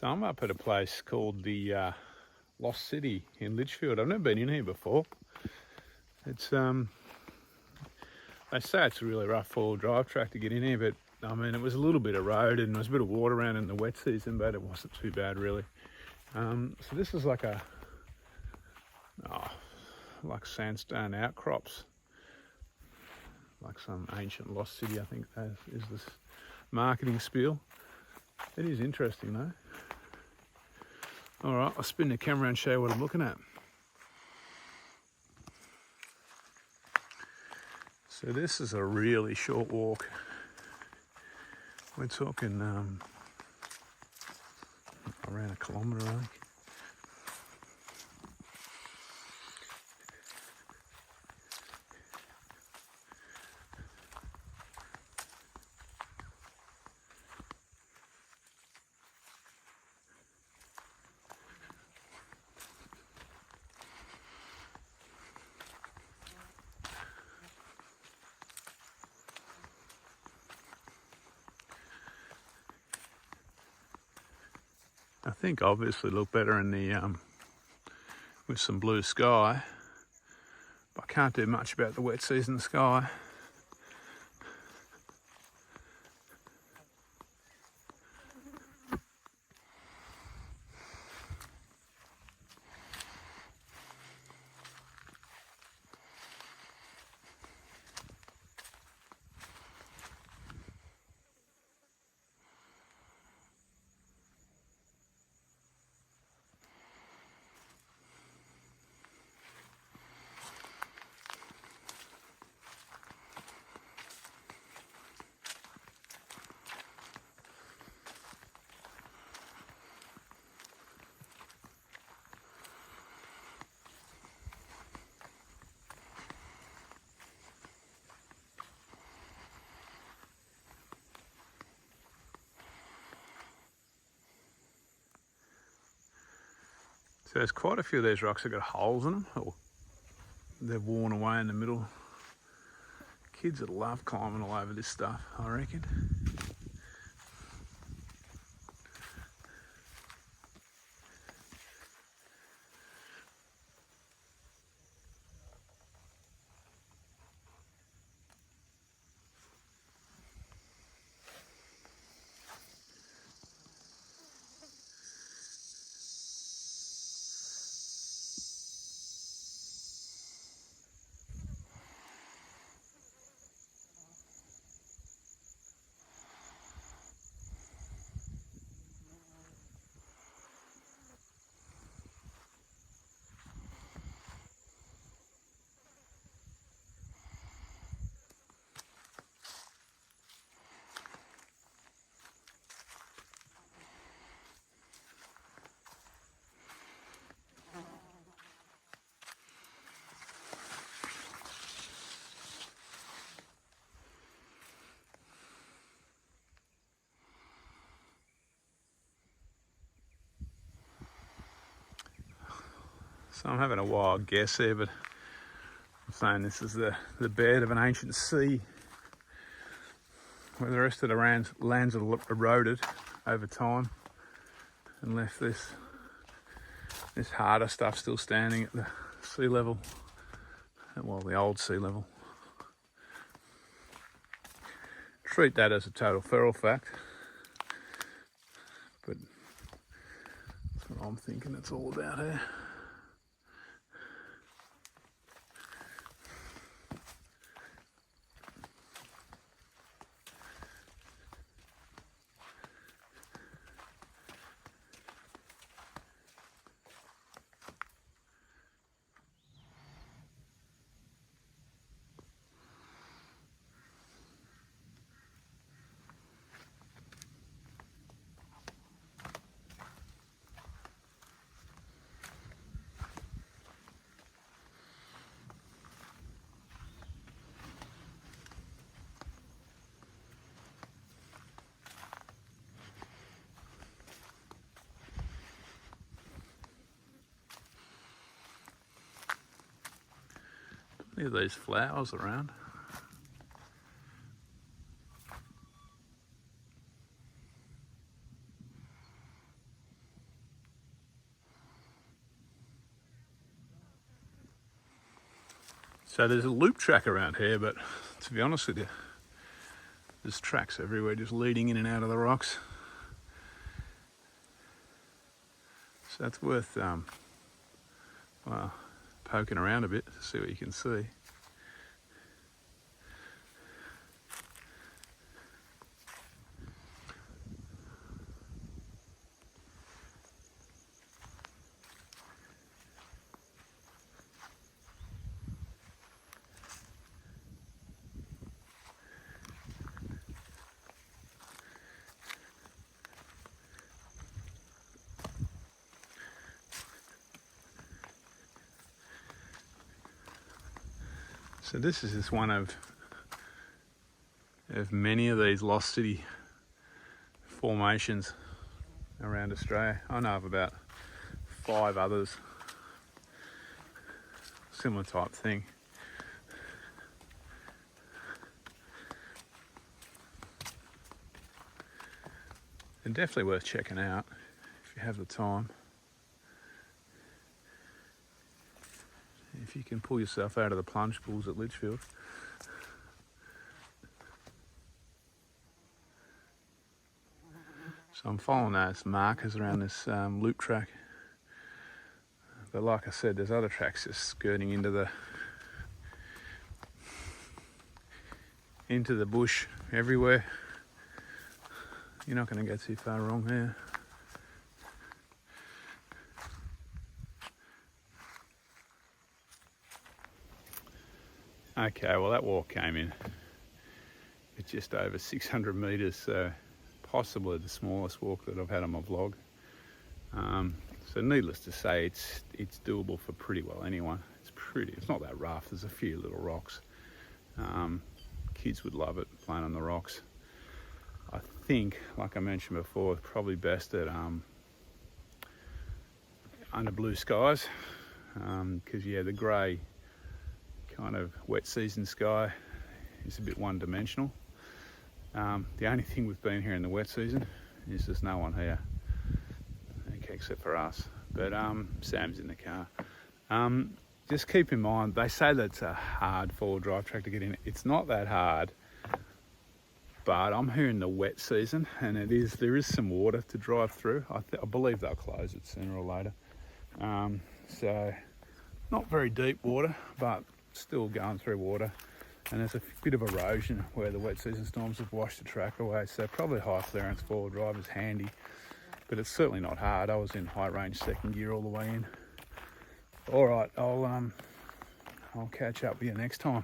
So I'm up at a place called the Lost City in Litchfield. I've never been in here before. It's they say it's a really rough four-wheel drive track to get in here, but I mean it was a little bit eroded and there was a bit of water around in the wet season, but it wasn't too bad really. So this is like like sandstone outcrops, like some ancient lost city. I think that is this marketing spiel. It is interesting though. All right, I'll spin the camera and show you what I'm looking at. So this is a really short walk. We're talking around a kilometre, I think. I think obviously look better in the with some blue sky, but I can't do much about the wet season sky. So there's quite a few of these rocks that got holes in them, or they're worn away in the middle. Kids would love climbing all over this stuff, I reckon. So I'm having a wild guess here, but I'm saying this is the bed of an ancient sea where the rest of the lands are eroded over time and left this harder stuff still standing at the sea level, well, the old sea level. Treat that as a total feral fact, but that's what I'm thinking it's all about here. Look at these flowers around. So there's a loop track around here, but to be honest with you, there's tracks everywhere just leading in and out of the rocks. So that's worth well, poking around a bit to see what you can see. So this is just one of many of these lost city formations around Australia. I know of about 5 others, similar type thing. And definitely worth checking out if you have the time. If you can pull yourself out of the plunge pools at Litchfield. So I'm following those markers around this loop track. But like I said, there's other tracks just skirting into the bush everywhere. You're not going to go too far wrong there. Okay, well that walk came in at just over 600 metres, so possibly the smallest walk that I've had on my vlog. So needless to say, it's doable for pretty well anyone. It's not that rough. There's a few little rocks. Kids would love it, playing on the rocks. I think, like I mentioned before, it's probably best at under blue skies, because the grey kind of wet season sky is a bit one-dimensional. The only thing we've been here in the wet season is there's no one here, okay, except for us. But Sam's in the car. Just keep in mind, they say that it's a hard four-wheel drive track to get in. It's not that hard, but I'm here in the wet season, and there is some water to drive through. I believe they'll close it sooner or later. So not very deep water, but still going through water. And there's a bit of erosion where the wet season storms have washed the track away. So probably high clearance four-wheel drive is handy, but it's certainly not hard. I was in high range second gear all the way in. All right, I'll catch up with you next time.